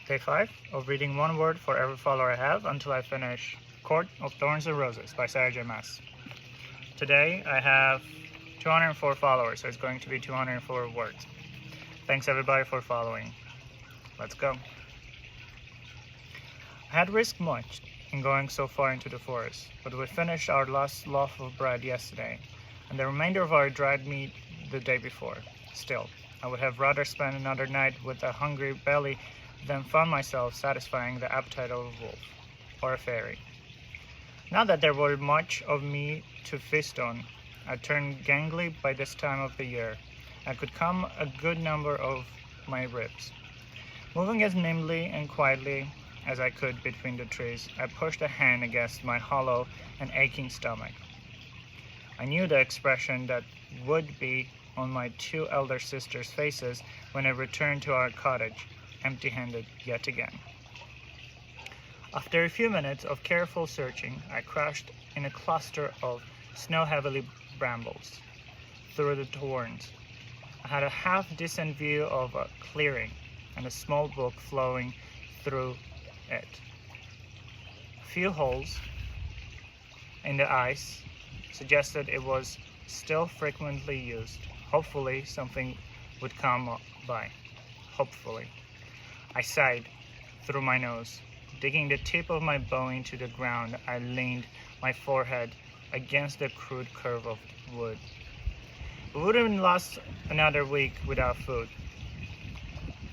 Day 5 of reading one word for every follower I have until I finish Court of Thorns and Roses by Sarah J. Maas. Today I have 204 followers, so it's going to be 204 words. Thanks everybody for following. Let's go. I had risked much in going so far into the forest, but we finished our last loaf of bread yesterday, and the remainder of our dried meat the day before. Still, I would have rather spent another night with a hungry belly than found myself satisfying the appetite of a wolf or a fairy. Not that there were much of me to feast on. I turned gangly by this time of the year. I could come a good number of my ribs. Moving as nimbly and quietly as I could between the trees, I pushed a hand against my hollow and aching stomach. I knew the expression that would be on my two elder sisters' faces when I returned to our cottage, empty-handed yet again. After a few minutes of careful searching, I crouched in a cluster of snow-heavy brambles through the thorns. I had a half-decent view of a clearing and a small brook flowing through it. A few holes in the ice suggested it was still frequently used. Hopefully something would come by. Hopefully. I sighed through my nose. Digging the tip of my bow into the ground, I leaned my forehead against the crude curve of wood. We would have lost another week without food,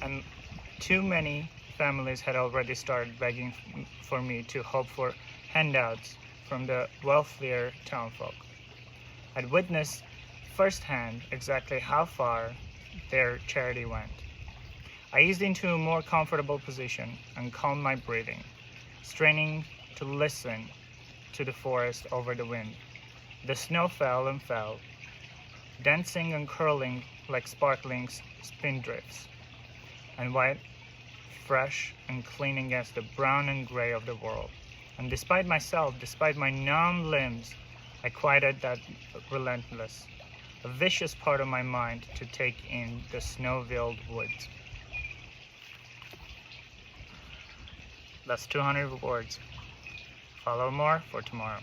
and too many families had already started begging for me to hope for handouts from the wealthier townfolk. I'd witnessed firsthand exactly how far their charity went. I eased into a more comfortable position and calmed my breathing, straining to listen to the forest over the wind. The snow fell and fell, dancing and curling like sparkling spindrifts, and white, fresh and clean against the brown and gray of the world. And despite myself, despite my numb limbs, I quieted that relentless, a vicious part of my mind to take in the snow-veiled woods. That's 200 words. Follow more for tomorrow.